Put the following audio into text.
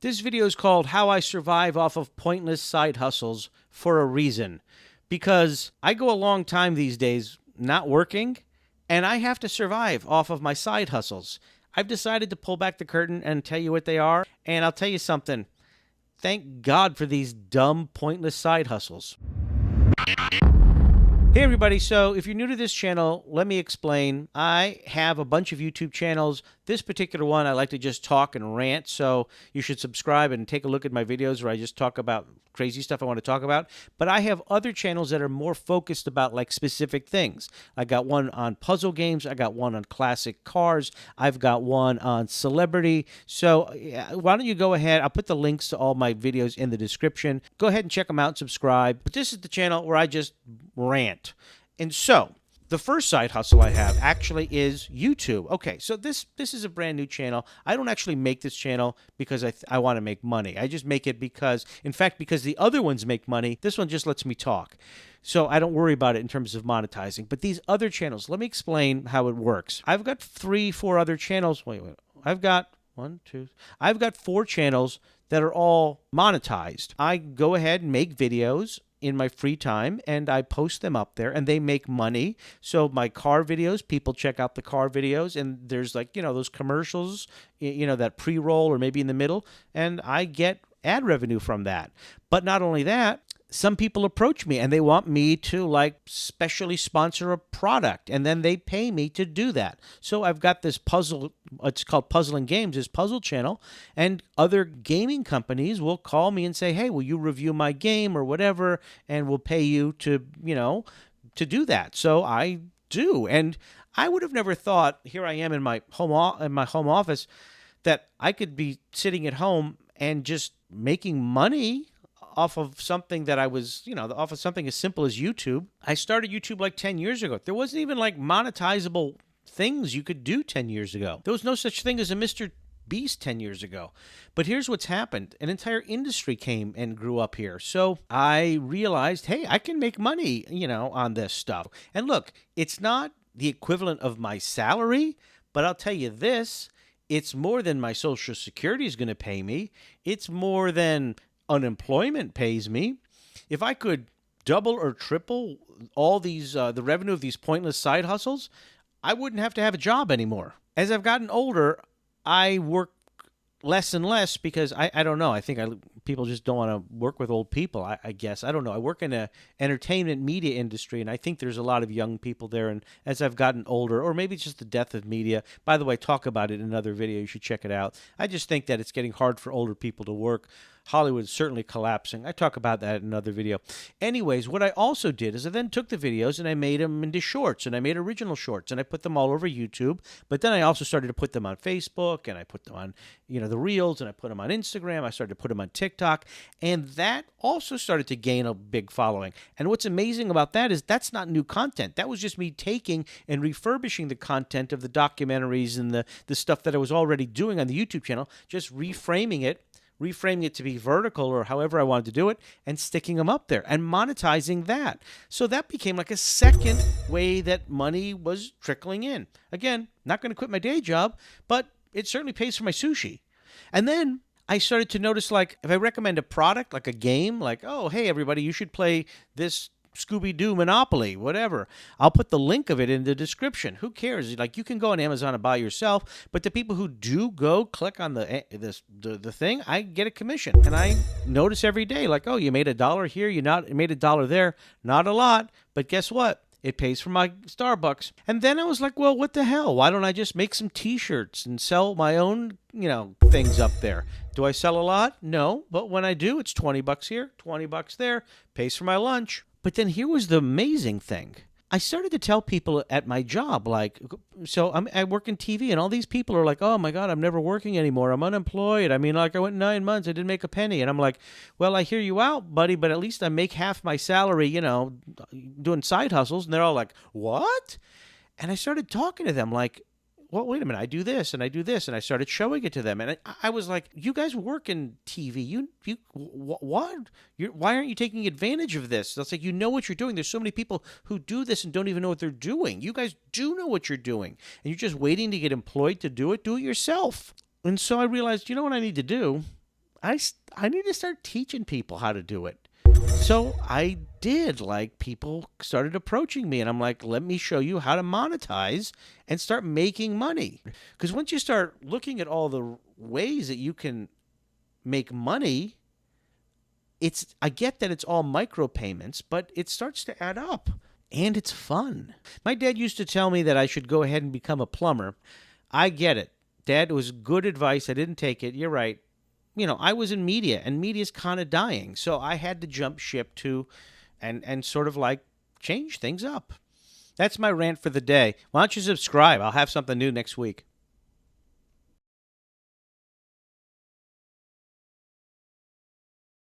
This video is called How I Survive Off of Pointless Side Hustles for a reason. Because I go a long time these days not working, and I have to survive off of my side hustles. I've decided to pull back the curtain and tell you what they are, and I'll tell you something. Thank God for these dumb, pointless side hustles. Hey everybody, so if you're new to this channel, let me explain. I have a bunch of YouTube channels. This particular one, I like to just talk and rant, so you should subscribe and take a look at my videos where I just talk about crazy stuff I want to talk about. But I have other channels that are more focused about like specific things. I got one on puzzle games. I got one on classic cars. I've got one on celebrity. So why don't you go ahead? I'll put the links to all my videos in the description. Go ahead and check them out and subscribe. But this is the channel where I just rant. And so the first side hustle I have actually is YouTube. Okay, so this is a brand new channel. I don't actually make this channel because I want to make money. I just make it because, in fact, because the other ones make money, this one just lets me talk. So I don't worry about it in terms of monetizing. But these other channels, let me explain how it works. I've got 3-4 other channels. Wait. I've got I've got 4 channels that are all monetized. I go ahead and make videos in my free time and I post them up there and they make money. So my car videos, people check out the car videos and there's like, those commercials, that pre-roll or maybe in the middle, and I get ad revenue from that. But not only that, some people approach me and they want me to like specially sponsor a product and then they pay me to do that. So I've got this puzzle, it's called Puzzling Games, this puzzle channel, and other gaming companies will call me and say, hey, will you review my game or whatever, and we'll pay you to, to do that. So I do. And I would have never thought, here I am in my home office, that I could be sitting at home and just making money off of something that I was, off of something as simple as YouTube. I started YouTube like 10 years ago. There wasn't even like monetizable things you could do 10 years ago. There was no such thing as a Mr. Beast 10 years ago. But here's what's happened. An entire industry came and grew up here. So I realized, hey, I can make money, on this stuff. And look, it's not the equivalent of my salary, but I'll tell you this, it's more than my Social Security is going to pay me. It's more than unemployment pays me. If I could double or triple all these the revenue of these pointless side hustles, I wouldn't have to have a job anymore. As I've gotten older, I work less and less because I don't know. I think people just don't want to work with old people, I guess. I don't know. I work in a entertainment media industry, and I think there's a lot of young people there. And as I've gotten older, or maybe it's just the death of media. By the way, talk about it in another video. You should check it out. I just think that it's getting hard for older people to work. Hollywood is certainly collapsing. I talk about that in another video. Anyways, what I also did is I then took the videos and I made them into shorts, and I made original shorts, and I put them all over YouTube. But then I also started to put them on Facebook, and I put them on, the Reels, and I put them on Instagram. I started to put them on TikTok, and that also started to gain a big following. And what's amazing about that is that's not new content. That was just me taking and refurbishing the content of the documentaries and the stuff that I was already doing on the YouTube channel, just reframing it to be vertical or however I wanted to do it, and sticking them up there and monetizing that. So that became like a second way that money was trickling in. Again, not going to quit my day job, but it certainly pays for my sushi. And then I started to notice, like, if I recommend a product, like a game, like, oh, hey, everybody, you should play this Scooby-Doo Monopoly, whatever. I'll put the link of it in the description. Who cares? Like, you can go on Amazon and buy yourself, but the people who do go click on the thing, I get a commission. And I notice every day, like, oh, you made $1 here, you made $1 there. Not a lot, but guess what? It pays for my Starbucks. And then I was like, well, what the hell? Why don't I just make some t-shirts and sell my own, things up there? Do I sell a lot? No, but when I do, it's $20 here, $20 there, pays for my lunch. But then here was the amazing thing. I started to tell people at my job, like, so I work in TV, and all these people are like, oh my God, I'm never working anymore. I'm unemployed. I mean, like, I went 9 months. I didn't make a penny. And I'm like, well, I hear you out, buddy, but at least I make half my salary, doing side hustles. And they're all like, what? And I started talking to them like, well, wait a minute, I do this and I do this, and I started showing it to them, and I was like, you guys work in TV, what? Why aren't you taking advantage of this? That's like, what you're doing. There's so many people who do this and don't even know what they're doing. You guys do know what you're doing, and you're just waiting to get employed to do it. Do it yourself. And so I realized, what I need to do? I need to start teaching people how to do it. So I did. Like, people started approaching me, and I'm like, let me show you how to monetize and start making money. Because once you start looking at all the ways that you can make money, I get that it's all micropayments, but it starts to add up, and it's fun. My dad used to tell me that I should go ahead and become a plumber. I get it. Dad, it was good advice. I didn't take it. You're right. I was in media, and media's kind of dying. So I had to jump ship to and sort of like change things up. That's my rant for the day. Why don't you subscribe? I'll have something new next week.